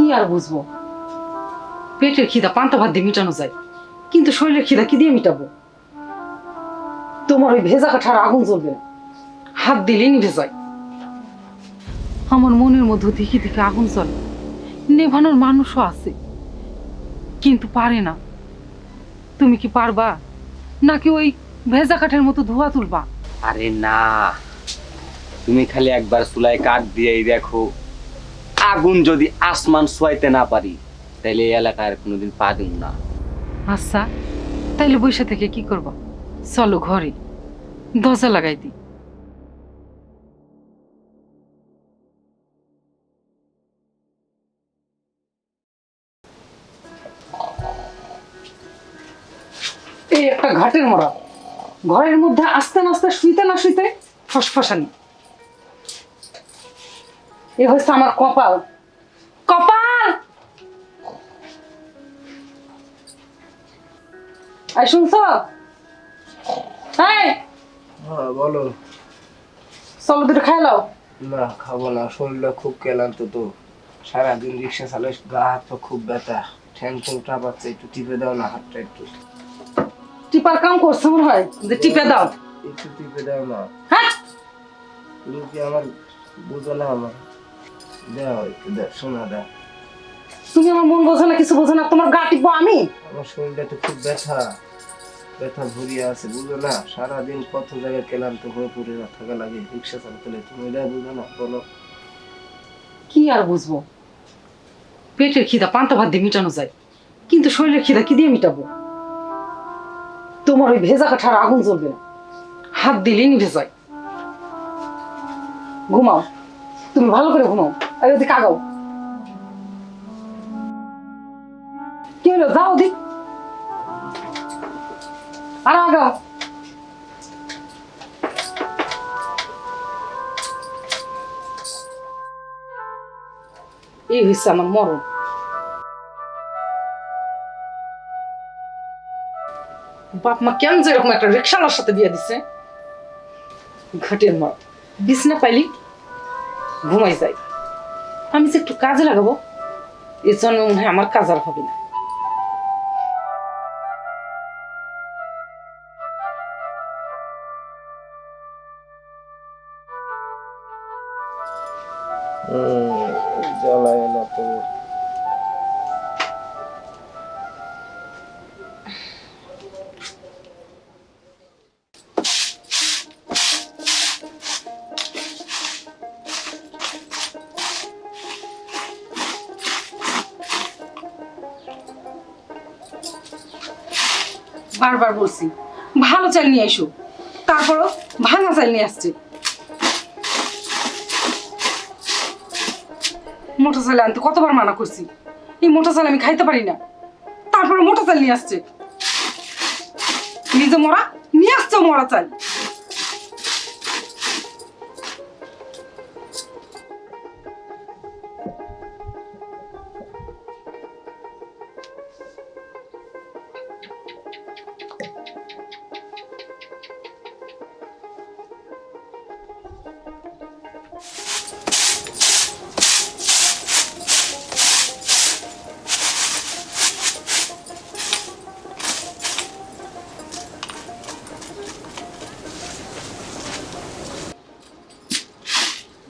কি আর বুঝবো, পেটের খিদা পান্তা ভাত দিয়ে মিটানো যায়, কিন্তু শরীরের খিদা কি দিয়ে মিটাবো? তোমার ওই ভেজা কাঠার আগুন জ্বলবে না, হাত দিলেই নিভে যায়। আমার মনের মধ্যে দিকে দিকে আগুন জ্বলে, নেভানোর মানুষও আছে, কিন্তু পারে না। তুমি কি পারবা, নাকি ওই ভেজা কাঠের মতো ধোয়া তুলবা? আরে না, তুমি খালি একবার চুলায় কাঠ দিয়েই দেখো, আগুন যদি আসমান ছোঁয়াইতে না পারি তাহলে এই এলাকায় কোনোদিন পা দিব না। আচ্ছা, তাইলে বৈশা থেকে কি করবা? চলো ঘরে দরজা লাগাই দিই। এই একটা ঘাটের মরা, ঘরের মধ্যে আস্তে আস্তে শুইতে না শুইতে ফসফসানি। এ হচ্ছে আমার কপাল। কপাল, আই শুনছ? হ্যাঁ বলো। চলো দুটো খাই লাও। না খাবো না, শরীরটা খুব ক্লান্ত তো, সারাদিন রিক্সা চালাই, গা হাত পা খুব ব্যথা, ঠ্যাং ঠ্যাং টাপাচ্ছে, একটু টিপে দাও না হাতটা একটু। টিপার কাম করছে মনে হয়, যে টিপে দাও। একটু টিপে দাও না। হ্যাঁ, তুমি কি আমার বুঝো না? আমার দাও একটু, দাও শোনা, দাও। তুমি আমার মন বোঝো না, কিছু বোঝো না, তোমার গা টিপবো আমি? আমার শরীরটা তো খুব ব্যথা, ব্যথা ভরিয়ে আছে, বুঝো না? সারাদিন কত জায়গায় ক্লান্ত হয়ে পড়ে থাকা লাগে রিক্সা চালাতে, তুমি এটা বুঝো না? বলো। কি আর বুঝবো, পেটের খিদা পান্তা ভাত দিয়ে মিটানো যায়, কিন্তু শরীরের খিদা কি দিয়ে মিটাবো? তোমার ওই ভেজা কাঠার আগুন জ্বলবে না, হাত দিলেই নিভে যায়। ঘুমাও, তুমি ভালো করে ঘুমাও, আর ওদিকে আগাও। কি হলো, যাও ওদিক, আর আগাও। এই হচ্ছে আমার মরণ। বাপ মা কেন যে এরকম একটা রিক্সাওয়ালার সাথে বিয়ে দিছে? ঘাটের মা, বিছনা পাইলি ঘুমাই যাই। আমি যে একটু কাজে লাগাবো, এর জন্য মনে হয় আমার কাজ আর হবে না। জ্বালায় না তো। বারবার বলছি ভালো চাল নিয়ে এসো, তারপরও ভাঙা চাল নিয়ে আসছে। মোটা চাল আনতে কতবার মানা করছি, এই মোটা চাল আমি খাইতে পারি না, তারপরে মোটা চাল নিয়ে আসছে। নিজে মরা নিয়ে আসছে মরা চাল।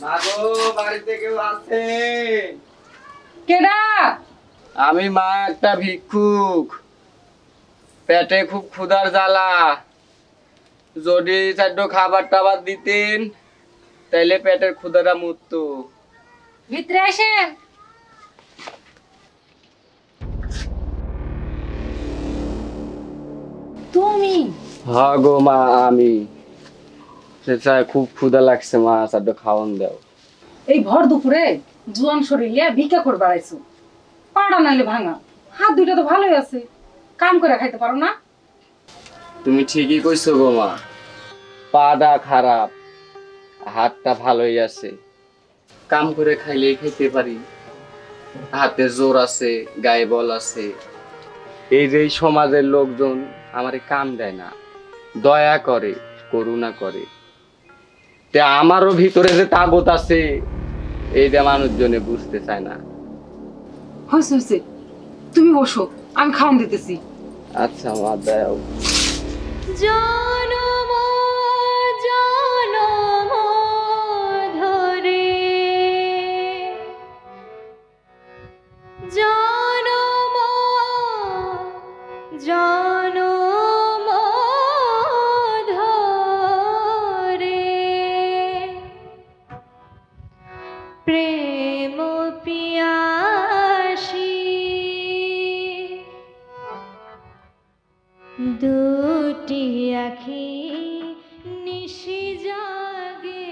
মাগো, বাড়িতে কেউ আছে? কেডা? আমি মা, একটা ভিক্ষুক, পেটে খুব ক্ষুধার জ্বালা, যদি চারটো খাবার টাবার দিতেন তাইলে পেটের ক্ষুধাটা মুততো। ভিতরে আসেন। তুমি? হ্যাঁ গো মা, আমি খুব ক্ষুধা লাগছে মা, চারটো খাওয়ান দাও। এই ভর দুপুরে জোয়ান শরীরে ভিক্ষা করে বেড়াইছো, পাড়া নাইলে ভাঙা, হাত দুইটা তো ভালোই আছে, কাম করে খাইতে পারো না? তুমি ঠিকই কইছো গো মা, পাটা খারাপ, হাতটা ভালোই আছে, কাম করে খাইলেই খাইতে পারি, হাতে জোর আছে, গায়ে বল আছে। এই যে সমাজের লোকজন আমারে কাম দেয় না, দয়া করে, করুণা করে, তে আমারও ভিতরে যে তাগত আছে এইটা মানুষজনে বুঝতে চায় না। হয়েছে হয়েছে, তুমি বসো, আমি খাওয়ান দিতেছি। আচ্ছা মা দাও। জনম জনম ধরে জনম জনম ধরে প্রেম পিয়াসী দুটি আখি নিশি জাগে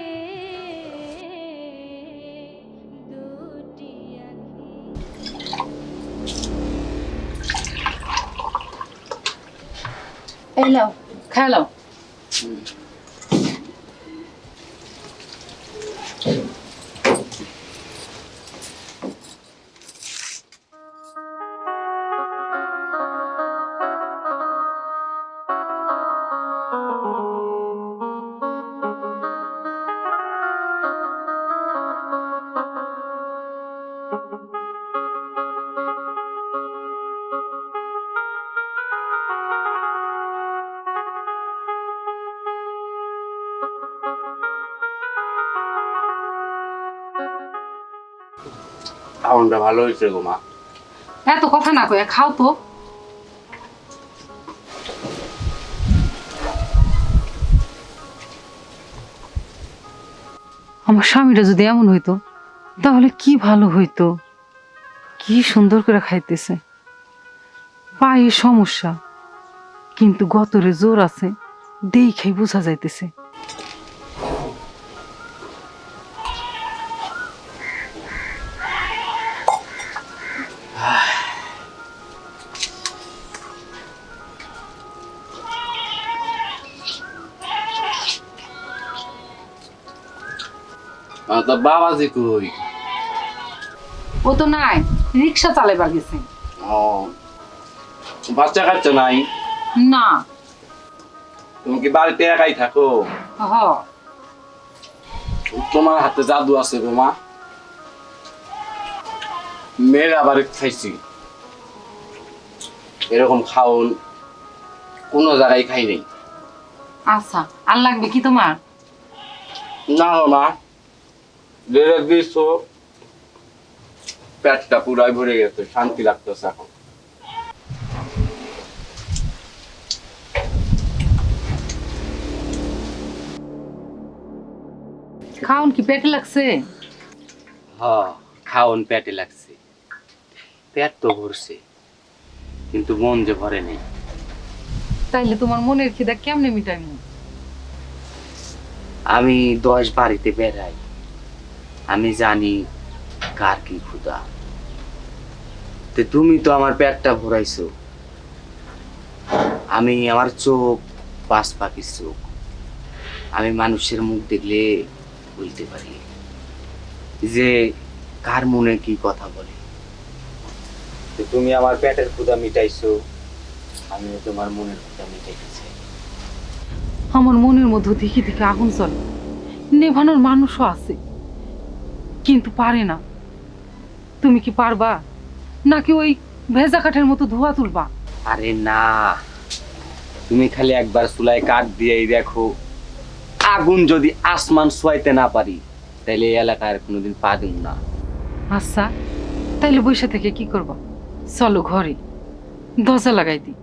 দুটি আখি। এই নাও, খেলাও। খাওয়ানটা ভালো হয়েছে গো মা। এত কথা না কয়ে খাও তো। আমার স্বামীটা যদি এমন হইতো তাহলে কি ভালো হইতো। কি সুন্দর করে খাইতেছে। পায়ে সমস্যা, কিন্তু গতরে জোর আছে, দেখেই বোঝা যাইতেছে। তো বাবাজি কই? ও তো নাই, রিক্সা চালাইবার গেছে। ও, বাচ্চা কাচ্চা নাই? না। তুমি কি বাড়িতে একাই থাকো? হ। তোমার হাতে জাদু আছে গো মা। মেয়ের আবার খাইছি, এরকম খাওন কোনো জায়গায় খাই নাই। আচ্ছা, আর লাগবে কি তোমার? না গো মা, যেটা দিছো পেটটা পুরাই ভরে গেছে, শান্তি লাগতেছে এখন। খাওন কি পেটে লাগছে? খাওন পেটে লাগছে, পেট তো ভরছে, কিন্তু মন যে ভরে নেই। তাইলে তোমার মনের খিদা কেমনে মিটাইমু? আমি 10 বাড়িতে বেড়াই, আমি জানি কার কি ক্ষুধা। তুমি তো আমার পেটটা ভরাইছো। আমি, আমার চোখ 5 পাখির চোখ, আমি মানুষের মুখ দেখলে বলতে পারি যে কার মনে কি কথা বলে। তুমি আমার পেটের ক্ষুধা মিটাইছো, আমি তোমার মনের ক্ষুধা মিটাইতেছি। আমার মনের মধ্যে দেখি দেখি আগুন চলে, নেভানোর মানুষও আছে, কিন্তু পারে না। তুমি কি পারবা, নাকি ওই ভেজা কাঠের মতো ধোয়া তুলবা? আরে না, তুমি খালি একবার চুলায় কাঠ দিয়েই দেখো, আগুন যদি আসমান ছোঁয়াইতে না পারি তাইলে এই এলাকায় কোনোদিন পা দিব না। আচ্ছা, তাইলে বৈশা থেকে কি করবা? চলো ঘরে, দরজা লাগাই দিই।